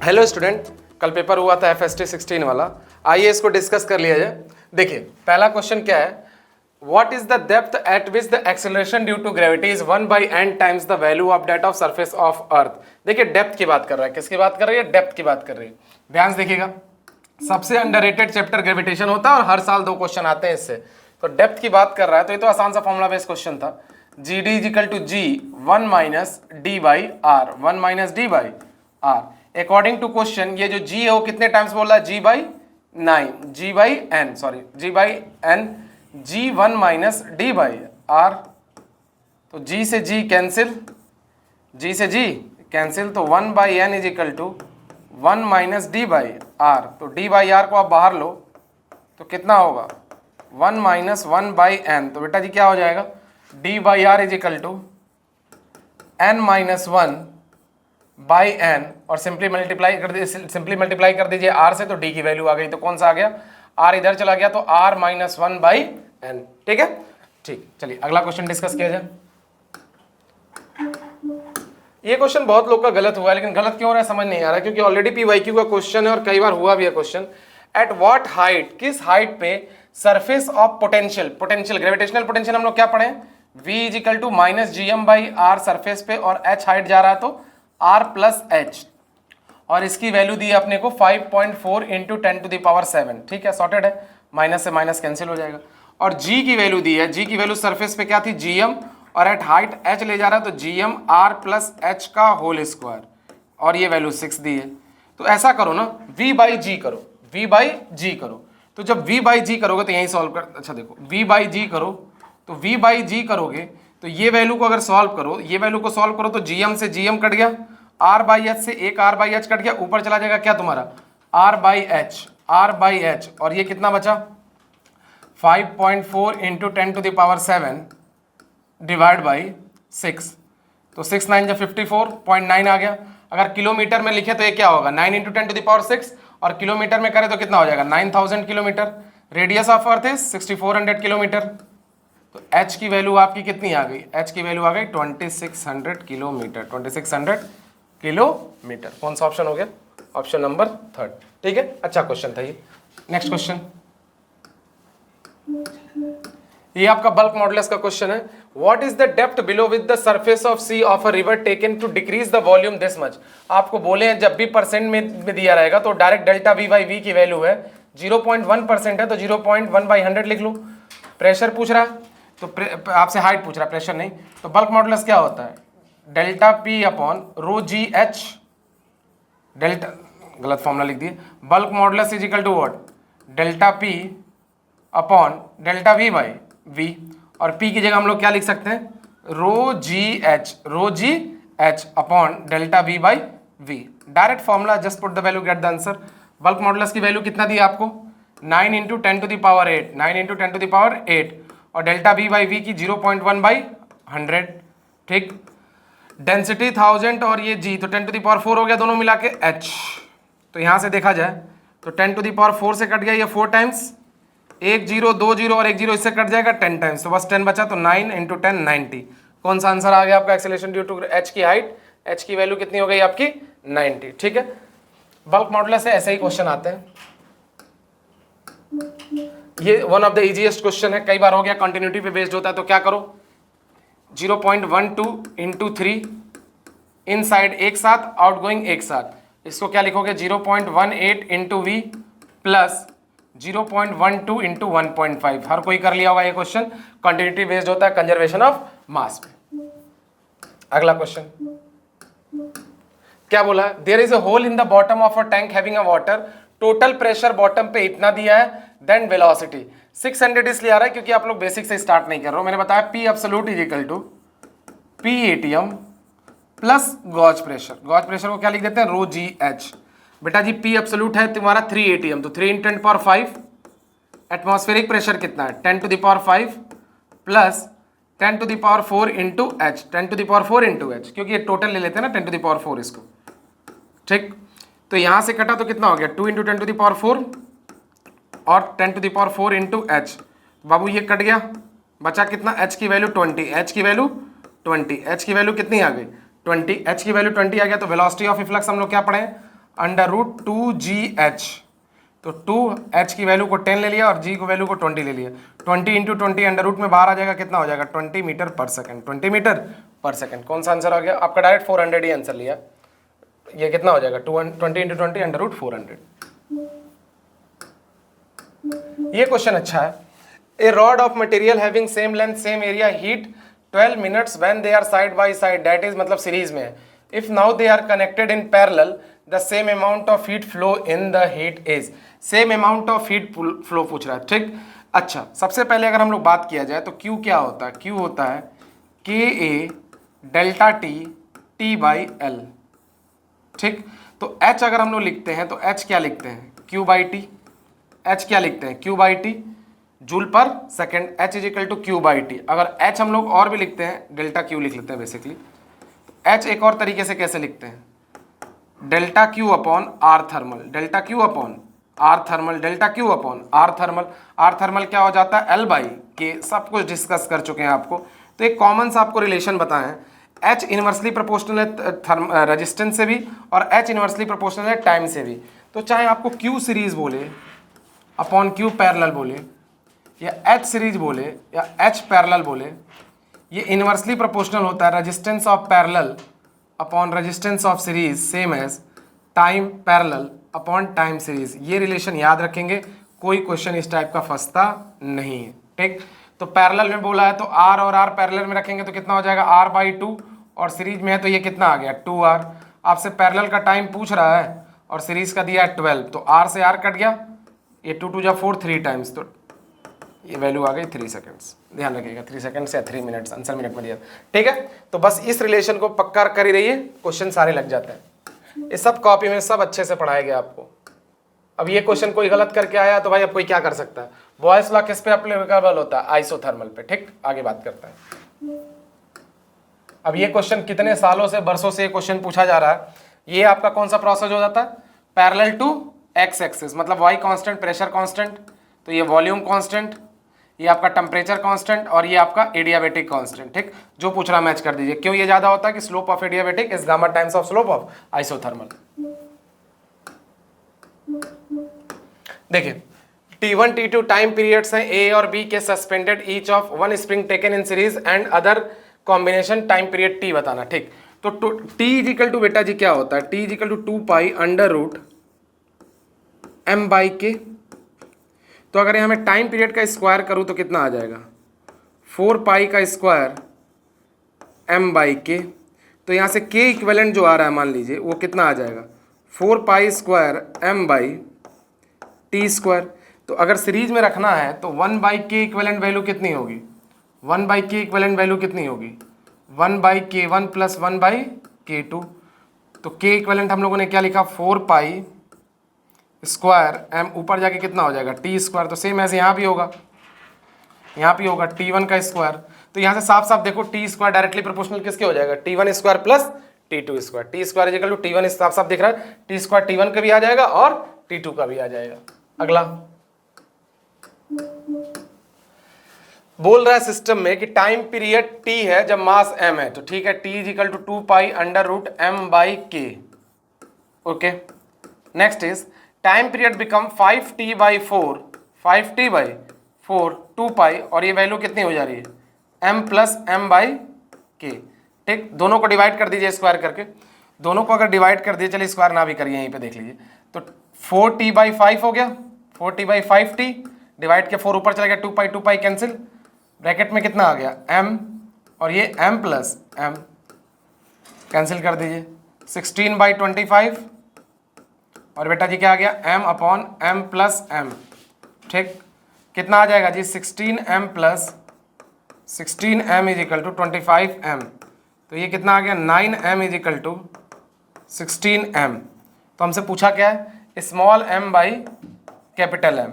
Hello student, कल paper हुआ था FST 16 वाला। आइए इसको डिस्कस कर लिया जाए। देखिए पहला क्वेश्चन क्या है, what is the depth at which the acceleration due to gravity is 1/n times the value of that of surface of earth. देखिए डेप्थ की बात कर रहा है, किसकी बात कर रही है, डेप्थ की बात कर रही है। ध्यान से देखिएगा, सबसे अंडररेटेड चैप्टर ग्रेविटेशन होता है और हर साल 2 क्वेश्चन आते हैं इससे। तो डेप्थ की बात कर रहा है तो ये तो आसान सा फॉर्मूला बेस्ड क्वेश्चन था, GD is equal to G 1 minus D by R, 1 minus D by R. According to question ये जो G है वो कितने टाइम्स बोल रहा है, G by 9, G by N, sorry G by N, G 1 minus D by R. तो G से G कैंसिल, G से G कैंसिल, तो 1 by N is equal to 1 minus D by R. तो D बाई आर को आप बाहर लो तो कितना होगा, 1 माइनस 1 बाई N। तो बेटा जी क्या हो जाएगा, D by R is equal to N minus 1 by N, और सिंपली मल्टीप्लाई कर दीजिए R से, तो D की वैल्यू आ गई। तो कौन सा आ गया, R इधर चला गया तो R माइनस 1 बाई N। ठीक है, ठीक, चलिए अगला क्वेश्चन डिस्कस किया जाए। ये क्वेश्चन बहुत लोग का गलत हुआ है, लेकिन गलत क्यों हो रहा है समझ नहीं आ रहा, क्योंकि ऑलरेडी PYQ का क्वेश्चन है और कई बार हुआ भी है क्वेश्चन। एट व्हाट हाइट, किस हाइट पे surface of potential gravitational potential हम लोग क्या पढ़े, V is equal to minus GM by R surface पे, और H हाइट जा रहा है तो R प्लस H, और इसकी वैल्यू दी है अपने को 5.4 इंटू 10 टू द पावर 7। ठीक है, सॉर्टेड है, माइनस से माइनस कैंसिल हो जाएगा। और G की वैल्यू दी है, G की वैल्यू सरफेस पे क्या थी, GM, और एट हाइट H ले जा रहा है तो GM R प्लस H का होल स्क्वायर, और ये वैल्यू 6 दी है। तो ऐसा करो ना, V बाई G करो, V बाई G करो। तो जब V बाई G करोगे तो यही सॉल्व कर, अच्छा देखो V बाई G करो, तो V बाई G करोगे तो ये वैल्यू को अगर सॉल्व करो, ये वैल्यू को सॉल्व करो तो GM से GM कट गया, R बाई H से एक R बाई H कट गया, ऊपर चला जाएगा क्या तुम्हारा R बाई H, और ये कितना बचा 5.4 into 10 to the power 7 divide by 6। तो 6 9 जा 54.9 आ गया। अगर किलोमीटर में लिखे तो ये क्या होगा, 9 इंटू 10 टू द पावर 6, और किलोमीटर में करें तो कितना हो जाएगा 9000 kilometre. Radius of earth is 6400 kilometre. तो H की वैल्यू आपकी कितनी आ गई, H की वैल्यू आ गई 2600 किलोमीटर, 2600 किलोमीटर। कौन सा ऑप्शन हो गया, ऑप्शन नंबर 3। ठीक है, अच्छा क्वेश्चन था ये। नेक्स्ट क्वेश्चन, ये आपका बल्क मॉडुलस का क्वेश्चन है। What is the depth below with the surface of sea of a river taken to decrease the volume this much. आपको बोले हैं जब भी परसेंट में दिया रहेगा तो direct delta V by V की वैल्यू है 0.1% है, तो 0.1/100 लिख लो। प्रेशर पूछ रहा है तो आपसे हाइट पूछ रहा है, प्रेशर नहीं। तो बल्क मॉडुलस क्या होता है, delta P upon rho GH, delta गलत फॉर्मूला लिख दिए, bulk modulus is equal to what, delta P upon delta V by V, और P की जगह हम लोग क्या लिख सकते हैं, rho g h upon delta V by V। Direct formula, just put the value, get the answer. Bulk modulus की वैल्यू कितना दी आपको, 9 into 10 to the power 8, 9 into 10 to the power 8, और डेल्टा V बाई V की 0.1/100। ठीक, density 1000 और ये G, तो 10 टू द पावर 4 हो गया दोनों मिला के H। तो यहाँ से देखा जाए तो 10 टू द पावर 4 से कट गया ये 4 टाइम्स, 1 0 2 0 और 1 0 इससे कट जाएगा 10 टाइम्स, तो बस 10 बचा, तो 9 इंटू 10 90। कौन सा आंसर आ गया आपका, एक्सेलरेशन ड्यू टू H की हाइट, H की वैल्यू कितनी हो गई आपकी 90। ठीक है, बल्क मॉडुलस से ऐसे ही क्वेश्चन आते हैं। ये one of the easiest question है, कई बार हो गया, कंटिन्यूटी पे बेस्ड होता है। तो क्या करो, 0.12 इंटू 3 इन साइड एक साथ, आउट गोइंग एक साथ, इसको क्या लिखोगे 0.18 इंटू V प्लस 0.12 इंटू 1.5। हर कोई कर लिया होगा ये क्वेश्चन, कंटिन्यूटी बेस्ड होता है कंजर्वेशन ऑफ मास पे। अगला क्वेश्चन क्या बोला, there is a hole in the bottom of a tank having a water, total pressure bottom पे इतना दिया है, देन वेलोसिटी 600 इसलिए आ रहा है क्योंकि आप लोग बेसिक से स्टार्ट नहीं कर रहे हो। मैंने बताया P absolute is equal to P ATM plus gauge pressure. Gauge pressure को क्या लिख देते हैं, रो GH। बेटा जी P एब्सोल्यूट है तुम्हारा 3 ATM, तो 3 × 10⁵। एटमॉस्फेरिक प्रेशर कितना है 10 to the power 5 plus 10 to the power 4 into H, 10 to the power 4 into H, क्योंकि ये टोटल ले लेते हैं ना 10 टू द पावर 4 इसको। ठीक, तो यहाँ से कटा तो कितना हो गया 2 इंटू 10 टू द पावर 4 और 10 to the power 4 into H। बाबू ये कट गया, बचा कितना, H की वैल्यू 20, H की वैल्यू 20, H की वैल्यू कितनी आ गई 20, H की वैल्यू 20 आ गया। तो वेलोसिटी ऑफ इफ्लक्स हम लोग क्या पढ़े, अंडर रूट 2GH। तो 2h की वैल्यू को 10 ले लिया और g को वैल्यू को 20 ले लिया। 20 इंटू 20 अंडर रूट में बाहर आ जाएगा, कितना हो जाएगा 20 मीटर पर सेकंड। 20 मीटर पर सेकंड कौन सा आंसर आ गया आपका? डायरेक्ट 400 ही आंसर लिया। ये कितना हो जाएगा 20 इंटू 20 अंडर रूट 400। ये क्वेश्चन अच्छा है। A rod of material having same length same area heat 12 minutes when they are side by side, that is मतलब सीरीज में है। If now they are connected in parallel the same amount of heat flow in the heat is. Same amount of heat flow पूछ रहा है, ठीक। अच्छा, सबसे पहले अगर हम लोग बात किया जाए तो Q क्या होता है? Q होता है KA delta T by L, ठीक। तो H अगर हम लोग लिखते हैं तो H क्या लिखते हैं? Q by T। H क्या लिखते हैं? Q बाई T जूल पर second. H is equal to Q by T। अगर H हम लोग और भी लिखते हैं, डेल्टा Q लिख लेते हैं बेसिकली। H एक और तरीके से कैसे लिखते हैं? Delta Q upon R thermal. Delta Q upon R thermal, delta Q upon R thermal. R thermal क्या हो जाता है? L बाई के। सब कुछ डिस्कस कर चुके हैं आपको। तो एक कॉमन सा आपको रिलेशन बताएं, H इनवर्सली प्रोपोर्शनल है रेजिस्टेंस से भी और H इनवर्सली प्रोपोर्शनल है टाइम से भी। तो चाहे आपको Q सीरीज बोले अपॉन Q पैरेलल बोले या H सीरीज बोले या H पैरेलल बोले, ये इनवर्सली प्रोपोर्शनल होता है resistance of parallel upon resistance of series same as time parallel upon time series. ये रिलेशन याद रखेंगे, कोई क्वेश्चन इस टाइप का फंसता नहीं है, ठीक। तो पैरेलल में बोला है तो R और R पैरेलल में रखेंगे तो कितना हो जाएगा R बाई 2, और सीरीज में है तो ये कितना आ गया 2R। आपसे पैरेलल का टाइम पूछ रहा है और सीरीज का दिया है 12, तो R से R कट गया, ये 2 2 जा 4 3 टाइम्स, तो ये वैल्यू आ गई 3 सेकंड्स। ध्यान रखिएगा 3 सेकंड्स या 3 मिनट्स, आंसर मिनट में दिया, ठीक है। तो बस इस रिलेशन को पक्का कर ही रहिए, क्वेश्चन सारे लग जाते हैं। ये सब कॉपी में सब अच्छे से पढ़ाया गया आपको। अब ये क्वेश्चन कोई गलत करके आया तो भाई अब कोई क्या कर सकता है? बॉयस लॉ किस पे एप्लीकेबल होता है? आइसोथर्मल पे, ठीक। आगे बात करते हैं। अब ये क्वेश्चन कितने सालों से, बरसों से ये क्वेश्चन पूछा जा रहा है। ये आपका कौन सा प्रोसेस हो जाता है? पैरेलल टू एक्स एक्सिस, मतलब वाई कांस्टेंट, प्रेशर कांस्टेंट, तो ये वॉल्यूम कांस्टेंट, ये आपका टेम्परेचर कांस्टेंट और ये आपका एडियाबेटिक कांस्टेंट, ठीक। जो पूछ रहा मैच कर दीजिए। क्यों ये ज्यादा होता है कि slope of adiabatic is gamma times of slope of isothermal. देखिए T1 T2 टाइम पीरियड्स हैं A और B के suspended each of one spring taken in series and other combination time period T बताना, ठीक। तो T इज इक्वल टू बेटा जी क्या होता है? T is equal to 2 pi under root M by K. तो अगर यहाँ मैं टाइम पीरियड का स्क्वायर करूँ तो कितना आ जाएगा? 4 पाई का स्क्वायर M बाई के। तो यहाँ से K इक्विवेलेंट जो आ रहा है मान लीजिए वो कितना आ जाएगा? 4 pi square M by T square. तो अगर सीरीज में रखना है तो 1 बाई के इक्विवेलेंट वैल्यू कितनी होगी? 1 बाई के इक्विवेलेंट वैल्यू कितनी होगी? 1 बाई के 1 प्लस 1 बाई के 2। तो के इक्विवेलेंट हम लोगों ने क्या लिखा? 4 पाई स्क्वायर एम, ऊपर जाके कितना हो जाएगा? T square. तो सेम ऐसे यहाँ भी होगा, यहाँ भी होगा T1 का स्क्वायर। तो यहाँ से साफ साफ देखो टी स्क्वायर डायरेक्टली प्रोपोर्शनल किसके हो जाएगा? T1 square plus T2 square. T square equal to T1, साफ साफ दिख रहा है, टी स्क्वायर T1 का भी आ जाएगा और T2 का भी आ जाएगा। अगला बोल रहा है सिस्टम में कि टाइम पीरियड T है जब मास M है, तो ठीक है, T is equal to 2 pi under root M by k. Okay, next is time period become 5T by 4, 5T by 4 2 pi, और ये वैल्यू कितनी हो जा रही है? M प्लस M बाई के, ठीक। दोनों को डिवाइड कर दीजिए स्क्वायर करके, दोनों को अगर डिवाइड कर दिए, चलिए स्क्वायर ना भी करिए, यहीं पे देख लीजिए। तो 4T बाई 5 हो गया, 4T बाई 5T, डिवाइड के 4 ऊपर चला गया, 2 पाई कैंसिल, ब्रैकेट में कितना आ गया? M, और ये M प्लस M कैंसिल कर दीजिए, 16 बाई 25, और बेटा जी क्या आ गया? M upon M plus M, ठीक। कितना आ जाएगा जी? 16M plus 16M is equal to 25M। तो ये कितना आ गया? 9M is equal to 16M। तो हमसे पूछा क्या है? Small m by capital M,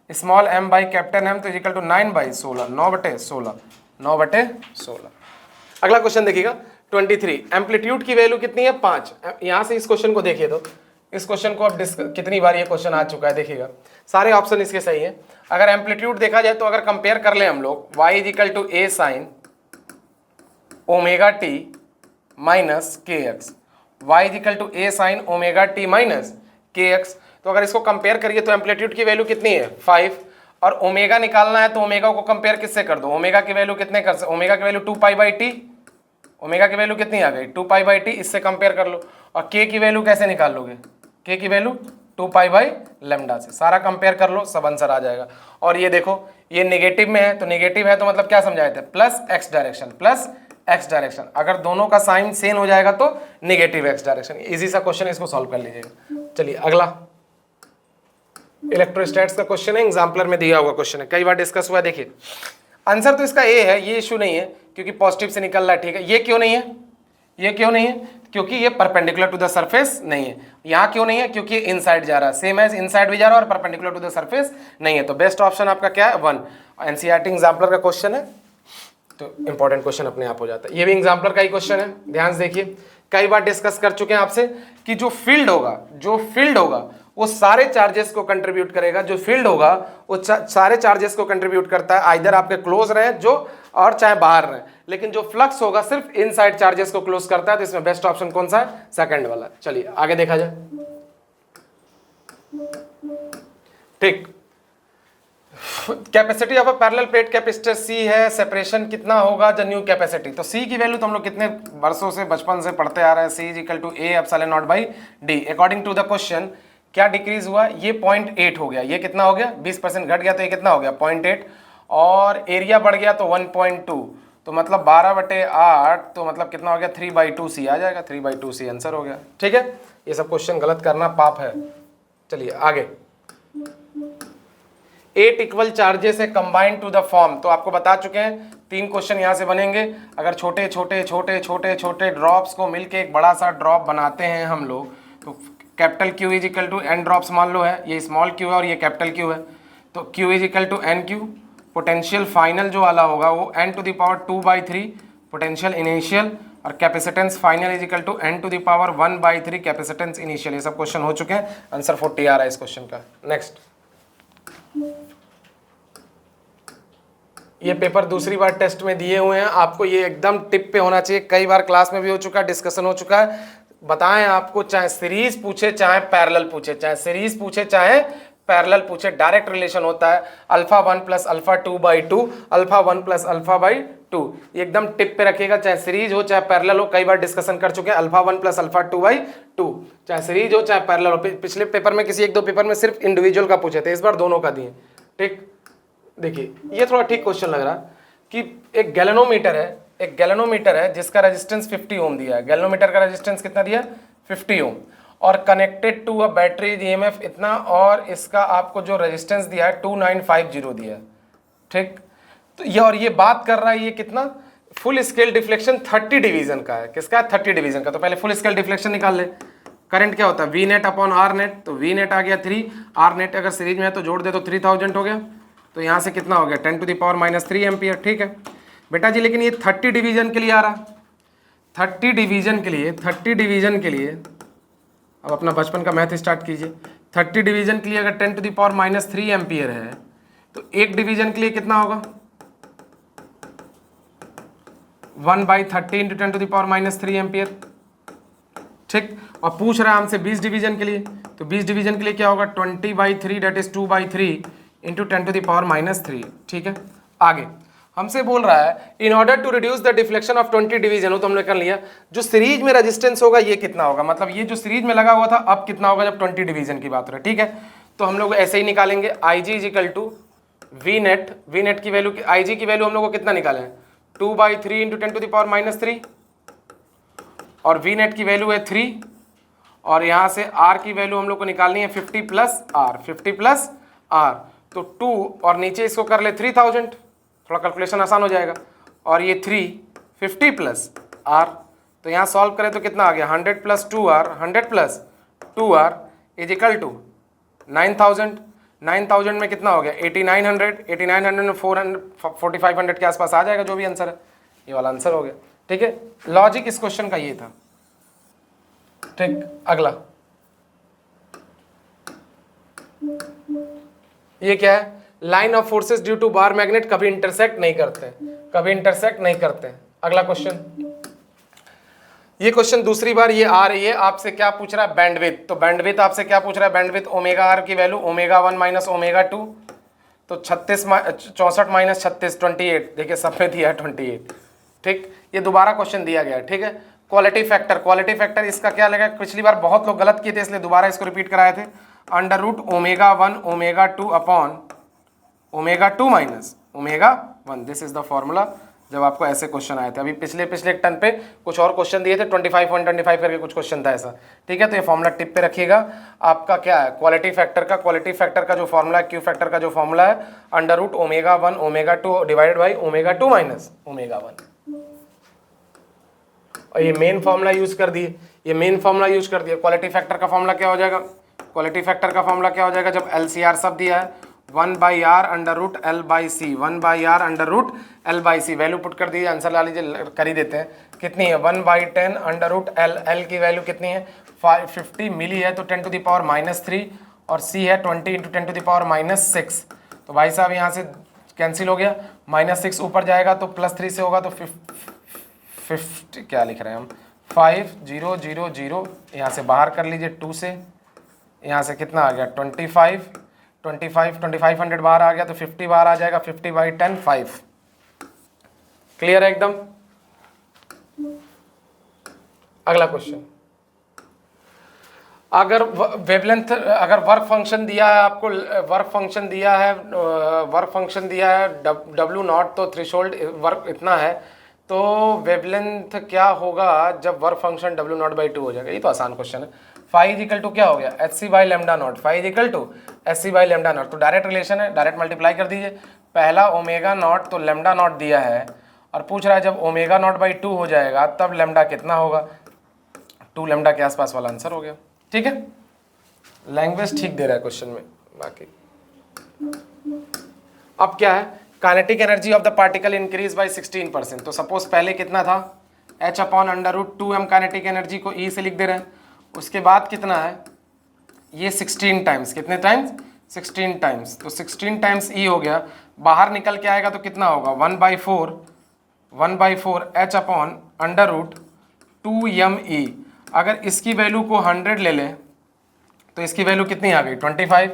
small m by capital M, तो इज इक्वल टू 9 बाई 16, 9/16, 9/16। अगला क्वेश्चन देखिएगा 23, एम्पलीट्यूड की वैल्यू कितनी है? 5। यहाँ से इस क्वेश्चन को देखिए, तो इस क्वेश्चन को अब कितनी बार ये क्वेश्चन आ चुका है, देखिएगा सारे ऑप्शन इसके सही है। अगर एम्पलीट्यूड देखा जाए तो अगर कंपेयर कर ले हम लोग, y is equal to a sine omega t minus k x, y is equal to a sine omega t minus kx। तो अगर इसको कंपेयर करिए तो एम्पलीट्यूड की वैल्यू कितनी है 5, और ओमेगा निकालना है तो ओमेगा को कंपेयर किससे कर दो, ओमेगा की वैल्यू कितने कर सकते, ओमेगा की वैल्यू 2π/t, ओमेगा की वैल्यू कितनी आ गई 2π/t, इससे कंपेयर कर लो। और k की वैल्यू कैसे निकाल लोगे, k की वैल्यू 2π/λ से, सारा कंपेयर कर लो, सब आंसर आ जाएगा। और ये देखो ये नेगेटिव में है, तो नेगेटिव है तो मतलब क्या समझाए थे, plus x direction, plus x direction. अगर दोनों का साइन सेम हो जाएगा तो नेगेटिव एक्स डायरेक्शन। इजी सा क्वेश्चन है, इसको सॉल्व कर लीजिएगा। चलिए अगला इलेक्ट्रोस्टैट्स का क्वेश्चन है, एग्जाम्पलर में दिया हुआ क्वेश्चन है, कई बार डिस्कस हुआ है। देखिए आंसर तो इसका ए है, ये इशू नहीं है क्योंकि पॉजिटिव से निकल रहा है, ठीक है। ये क्यों नहीं है, ये क्यों नहीं है, क्योंकि ये परपेंडिकुलर टू द सरफेस नहीं है। यहाँ क्यों नहीं है, क्योंकि इनसाइड जा रहा है, सेम एज इनसाइड भी जा रहा है और परपेंडिकुलर टू द सरफेस नहीं है। तो बेस्ट ऑप्शन आपका क्या है 1। एनसीईआरटी एग्जाम्पलर का क्वेश्चन है तो इंपॉर्टेंट क्वेश्चन अपने आप हो जाता है। ये भी एग्जाम्पलर का ही क्वेश्चन है, ध्यान से देखिए। कई बार डिस्कस कर चुके हैं आपसे कि जो फील्ड होगा वो सारे चार्जेस को कंट्रीब्यूट करेगा, जो फील्ड होगा वो सारे चार्जेस को कंट्रीब्यूट करता है, आइदर आपके क्लोज रहे जो और चाहे बाहर रहे। लेकिन जो फ्लक्स होगा सिर्फ इनसाइड चार्जेस को क्लोज करता है, तो इसमें बेस्ट ऑप्शन कौन सा है, सेकंड वाला। चलिए आगे देखा जाए। ठीक, capacity of a parallel plate capacitor C है, सेपरेशन कितना होगा द न्यू कैपेसिटी। तो सी की वैल्यू तो हम लोग कितने वर्षों से बचपन से पढ़ते आ रहे हैं, C is equal to A epsilon naught by D. According to the question क्या डिक्रीज हुआ, ये 0.8 हो गया, ये कितना हो गया 20% घट गया, तो ये कितना हो गया 0.8, और एरिया बढ़ गया तो 1.2, तो मतलब 12/8, तो मतलब कितना हो गया 3/2c आ जाएगा, 3/2c आंसर हो गया। ठीक है, ये सब क्वेश्चन गलत करना पाप है। चलिए आगे। 8 इक्वल चार्जेस है कंबाइंड टू द फॉर्म, तो आपको बता चुके हैं 3 क्वेश्चन यहाँ से बनेंगे। अगर छोटे छोटे छोटे छोटे छोटे ड्रॉप्स को मिलके एक बड़ा सा ड्रॉप बनाते हैं हम लोग, तो capital Q is equal to n drops मान लो है, ये स्मॉल q है और ये कैपिटल Q है, तो Q is equal to NQ। Potential final जो वाला होगा वो n⁻2/3 पोटेंशियल इनिशियल, और capacitance final is equal to n⁻1/3 capacitance initial. ये सब क्वेश्चन हो चुके हैं, आंसर 40 आ रहा है इस क्वेश्चन का। नेक्स्ट, ये पेपर दूसरी बार टेस्ट में दिए हुए हैं, आपको ये एकदम टिप पे होना चाहिए, कई बार क्लास में भी हो चुका है, डिस्कशन हो चुका है। बताएं आपको, चाहे सीरीज पूछे चाहे पैरेलल पूछे, चाहे सीरीज पूछे चाहे पैरेलल पूछे, डायरेक्ट रिलेशन होता है α1 + α2/2, α1 + α/2। ये एकदम टिप पे रखिएगा, चाहे सीरीज हो चाहे पैरेलल हो, कई बार डिस्कशन कर चुके हैं α1 + α2/2, चाहे सीरीज हो चाहे पैरेलल हो। पिछले पेपर में किसी 1-2 पेपर में सिर्फ इंडिविजुअल का पूछे थे, इस बार दोनों का दिए। ठीक, देखिए ये थोड़ा ठीक क्वेश्चन लग रहा कि एक गैल्वेनोमीटर है जिसका रेजिस्टेंस 50 ओम दिया है। गैल्वेनोमीटर का रेजिस्टेंस कितना दिया 50 ओम, और connected to a battery EMF इतना, और इसका आपको जो रेजिस्टेंस दिया है 2950 दिया है। ठीक, तो ये और ये बात कर रहा है ये कितना, फुल स्केल डिफ्लेक्शन 30 डिवीजन का है। किसका है 30 डिवीजन का। तो पहले फुल स्केल डिफ्लेक्शन निकाल ले। करंट क्या होता है V net upon R net, तो वी नेट आ गया 3, आर नेट अगर सीरीज में है तो जोड़ दे तो 3000 हो गया, तो यहाँ से कितना हो गया 10⁻³ एम्पियर। ठीक है बेटा जी, लेकिन ये 30 डिवीजन के लिए आ रहा, 30 डिवीजन के लिए अब अपना बचपन का मैथ स्टार्ट कीजिए। 30 डिवीजन के लिए अगर 10⁻³ एम्पियर है तो एक डिवीजन के लिए कितना होगा 1/30 × 10⁻³ एम्पियर। ठीक, और पूछ रहा है हमसे 20 डिवीजन के लिए, तो 20 डिवीजन के लिए क्या होगा 20/3 दैट इज 2/3 × 10⁻³ ठीक है। आगे हमसे बोल रहा है in order to reduce the deflection of 20 division हो, तो हमने कर लिया जो सीरीज में रेजिस्टेंस होगा ये कितना होगा, मतलब ये जो सीरीज में लगा हुआ था अब कितना होगा जब 20 डिवीजन की बात हो रही है। ठीक है, तो हम लोग ऐसे ही निकालेंगे IG is equal to V net की वैल्यू, IG की वैल्यू हम लोग को कितना निकाले हैं 2/3 × 10⁻³ और वी नेट की वैल्यू है 3, और यहाँ से R की वैल्यू हम लोग को निकालनी है 50 + R, तो 2 और नीचे इसको कर ले 3000, थोड़ा कैलकुलेशन आसान हो जाएगा, और ये 3 50 + R, तो यहाँ सॉल्व करें तो कितना आ गया 100 + 2R 100 + 2R is equal to 9000। 9000 में कितना हो गया 8900 में 4500 के आसपास आ जाएगा जो भी आंसर है, ये वाला आंसर हो गया। ठीक है, लॉजिक इस क्वेश्चन का ये था। ठीक, अगला ये क्या है line of forces due to bar magnet कभी इंटरसेक्ट नहीं करते, अगला क्वेश्चन ये क्वेश्चन दूसरी बार ये आ रही है, आपसे क्या पूछ रहा है, बैंडविड्थ। तो बैंडविड्थ आपसे क्या पूछ रहा है, बैंडविड्थ ओमेगा आर की वैल्यू ओमेगा 1 माइनस ओमेगा 2, तो 64 माइनस 36 28, देखिए सब में दिया है 28। ठीक, ये दोबारा क्वेश्चन दिया गया है। ठीक है, क्वालिटी फैक्टर, क्वालिटी फैक्टर इसका क्या लगा, पिछली बार बहुत लोग गलत किए थे इसलिए दोबारा इसको रिपीट कराए थे। Under root omega 1 omega 2 upon omega 2 minus omega 1, this is the formula. जब आपको ऐसे क्वेश्चन आए थे, अभी पिछले एक टर्न पे कुछ और क्वेश्चन दिए थे, 25.25 करके कुछ क्वेश्चन था ऐसा। ठीक है, तो ये फॉर्मूला टिप पे रखिएगा। आपका क्या है, क्वालिटी फैक्टर का जो फॉर्मूला है, क्यू फैक्टर का जो फॉर्मूला है, under root omega 1 omega 2 divided by omega 2 minus omega 1। और ये मेन फॉर्मूला यूज कर दिए, क्वालिटी फैक्टर का फॉर्मूला क्या हो जाएगा, जब LCR सब दिया है 1 by R under root L by C, 1 by R under root L by C, value put कर दीजिए, आंसर ला लीजिए, कर ही देते हैं। कितनी है, 1/10 अंडर रूट एल की वैल्यू कितनी है, 50 मिली है, तो 10 टू द पावर -3, और सी है 20 इंटू 10 टू द पावर -6। तो भाई साहब यहाँ से कैंसिल हो गया, -6 ऊपर जाएगा तो +3 से होगा, तो 50 क्या लिख रहे हैं हम, 5000, यहाँ से बाहर कर लीजिए 2 से, यहाँ से कितना आ गया 2500 बाहर आ गया, तो 50 बाहर आ जाएगा, 50/10 5। क्लियर है एकदम। अगला क्वेश्चन, अगर वेवलेंथ, अगर वर्क फंक्शन दिया है आपको, वर्क फंक्शन दिया है W0, तो थ्रेशोल्ड वर्क इतना है, तो वेवलेंथ क्या होगा जब वर्क फंक्शन W0/2 हो जाएगा। ये तो आसान क्वेश्चन है। फाई इजिकल टू क्या हो गया, hc/λ0, phi is equal to hc/λ0, तो डायरेक्ट रिलेशन है, डायरेक्ट मल्टीप्लाई कर दीजिए। पहला ओमेगा नॉट, तो लैम्डा नॉट दिया है, और पूछ रहा है जब ओमेगा नॉट बाई 2 हो जाएगा तब लैम्डा कितना होगा, 2 लैम्डा के आसपास वाला आंसर हो गया। ठीक है, लैंग्वेज ठीक दे रहा है क्वेश्चन में। बाकी अब क्या है, kinetic energy of the particle increase by 16%। तो सपोज पहले कितना था, h/√2m काइनेटिक एनर्जी को E से लिख दे रहे हैं, उसके बाद कितना है, ये 16 टाइम्स, कितने टाइम्स, 16 टाइम्स, तो 16 टाइम्स E हो गया, बाहर निकल के आएगा तो कितना होगा, 1/4 h/√2m E। अगर इसकी वैल्यू को 100 ले लें तो इसकी वैल्यू कितनी आ गई, 25,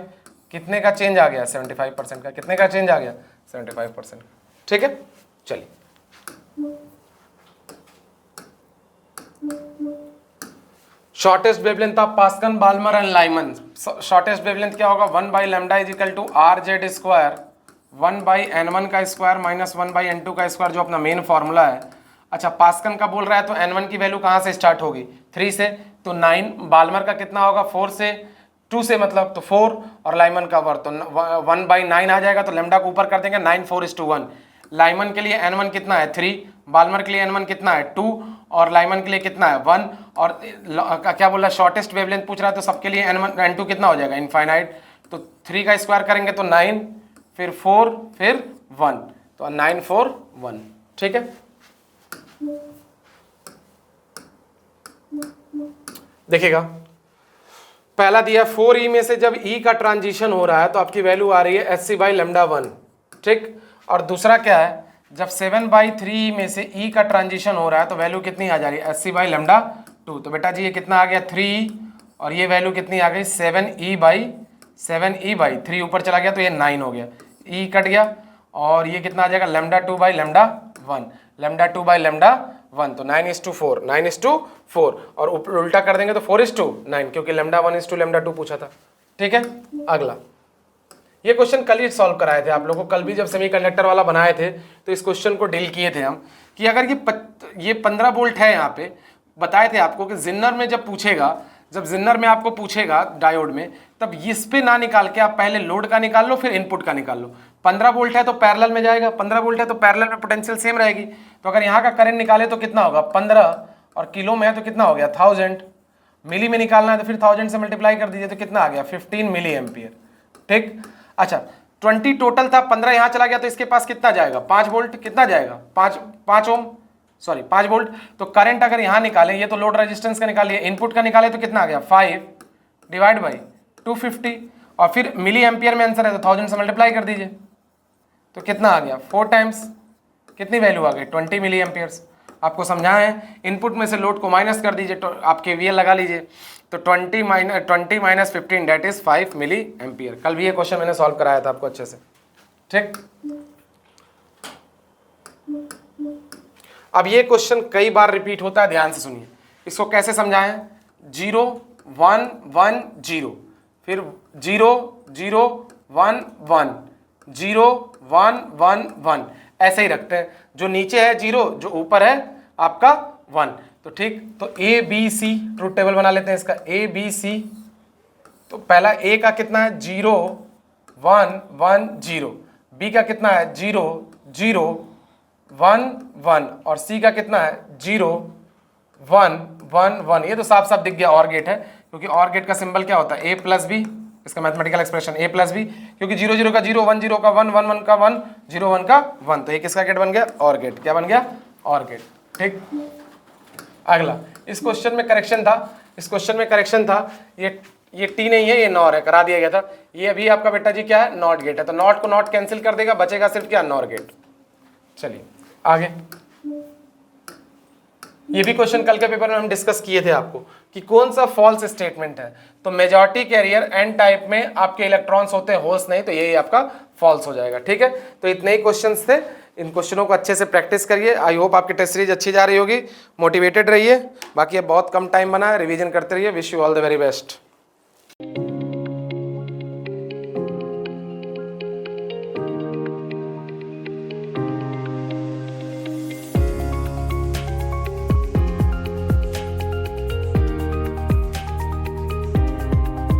कितने का चेंज आ गया, 75% का, कितने का चेंज आ गया, 75%। ठीक है, चलिए shortest wavelength of Pascal, Balmer and Lyman. Shortest wavelength क्या होगा, 1/λ इजिकल टू RZ², 1/n1 का स्क्वायर माइनस 1/n2 का स्क्वायर, जो अपना मेन फॉर्मूला है। अच्छा, पास्कल का बोल रहा है तो n1 की वैल्यू कहाँ से स्टार्ट होगी, 3 से, तो 9, बाल्मर का कितना होगा, 4 से, 2 से मतलब तो 4, और लाइमन का वर्थ तो 1/9 आ जाएगा, तो लैम्डा को ऊपर कर देंगे, 9 4:1। लाइमन के लिए n1 कितना है 3, बाल्मर के लिए n1 कितना है 2, और लाइमन के लिए कितना है 1, और क्या बोल रहा है, शॉर्टेस्ट वेवलेंथ पूछ रहा है, तो सबके लिए n1 n2 कितना हो जाएगा, इनफाइनाइट, तो 3 का स्क्वायर करेंगे तो 9, फिर 4, फिर 1, तो 9 4 1। ठीक है, देखिएगा पहला दिया 4E में से जब E का ट्रांजिशन हो रहा है तो आपकी वैल्यू आ रही है hc/λ1। ठीक, और दूसरा क्या है, जब 7/3 में से E का ट्रांजिशन हो रहा है तो वैल्यू कितनी आ जा रही है, hc/λ2। तो बेटा जी ये कितना आ गया 3, और ये वैल्यू कितनी आ गई 7e/3, ऊपर चला गया तो ये 9 हो गया, E कट गया, और ये कितना आ जाएगा λ2/λ1, λ2/λ1, तो 9:4, 9:4, और उल्टा कर देंगे तो 4:9, क्योंकि λ1:λ2 पूछा था। ठीक है, अगला ये क्वेश्चन कल ही सॉल्व कराए थे आप लोगों को, कल भी जब सेमीकंडक्टर वाला बनाए थे तो इस क्वेश्चन को डील किए थे हम, कि अगर ये 15 वोल्ट है, यहाँ पे बताए थे आपको कि जिन्नर में जब पूछेगा, जब जिन्नर में आपको पूछेगा डायोड में, तब इस पे ना निकाल के आप पहले लोड का निकाल लो, फिर इनपुट का निकाल लो। 15 वोल्ट है तो पैरेलल में जाएगा, 15 वोल्ट है तो पैरेलल में पोटेंशियल सेम रहेगी, तो अगर यहाँ का करंट निकाले तो कितना होगा 15, और किलो में है तो कितना हो गया 1000, मिली में निकालना है तो फिर 1000 से मल्टीप्लाई कर दीजिए तो कितना आ गया 15 मिली एम्पियर। ठीक, अच्छा 20 टोटल था, 15 यहाँ चला गया तो इसके पास कितना जाएगा 5 वोल्ट, कितना जाएगा 5 ओम, सॉरी 5 वोल्ट। तो करंट अगर यहाँ निकालें, ये तो लोड रेजिस्टेंस का निकालिए, इनपुट का निकाले तो कितना आ गया 5/250, और फिर मिली एम्पियर में आंसर है तो 1000 से मल्टीप्लाई कर दीजिए तो कितना आ गया 4 टाइम्स, कितनी वैल्यू आ गई 20 मिली एम्पियर्स। आपको समझाए हैं। इनपुट में से लोड को माइनस कर दीजिए, तो आप KVL लगा लीजिए, तो 20 minus 15 that is 5 milli ampere. कल भी ये क्वेश्चन मैंने सॉल्व कराया था आपको अच्छे से, ठीक। अब ये क्वेश्चन कई बार रिपीट होता है, ध्यान से सुनिए। इसको कैसे समझाएं? 0 1 1 0, फिर 0 0 1 1 0 1 1 1, ऐसे ही रखते हैं। जो नीचे है 0, जो ऊपर है आपका 1, तो ठीक। तो ABC ट्रूथ टेबल बना लेते हैं इसका। ABC, तो पहला A का कितना है 0 1 1 0, B का कितना है 0 0 1 1, और C का कितना है 0 1 1 1। ये तो साफ साफ दिख गया और गेट है, क्योंकि और गेट का सिंबल क्या होता है A प्लस बी, इसका mathematical expression A plus B, क्योंकि 0 0 का 0 1 0 का 1 1 1 का 1 0 1 का 1, तो ये किसका गेट बन गया? और गेट। क्या बन गया? और गेट, ठीक। अगला, इस क्वेश्चन में करेक्शन था, इस क्वेश्चन में करेक्शन था, ये टी नहीं है, ये नॉर है, करा दिया गया था। ये अभी आपका बेटा जी क्या है? नॉट गेट है, तो नॉट को नॉट कैंसिल कर देगा, बचेगा सिर्फ क्या? Nor gate. चलिए आगे, ये भी क्वेश्चन कल के पेपर में हम डिस्कस किए थे आपको कि कौन सा फॉल्स स्टेटमेंट है। तो मेजॉरिटी कैरियर एन टाइप में आपके इलेक्ट्रॉन्स होते हैं, होल्स नहीं, तो यही आपका फॉल्स हो जाएगा, ठीक है। तो इतने ही क्वेश्चंस थे, इन क्वेश्चनों को अच्छे से प्रैक्टिस करिए। आई होप आपकी टेस्ट सीरीज अच्छी जा रही होगी, मोटिवेटेड रहिए। बाकी अब बहुत कम टाइम बना है, रिवीजन करते रहिए। Wish you all the very best.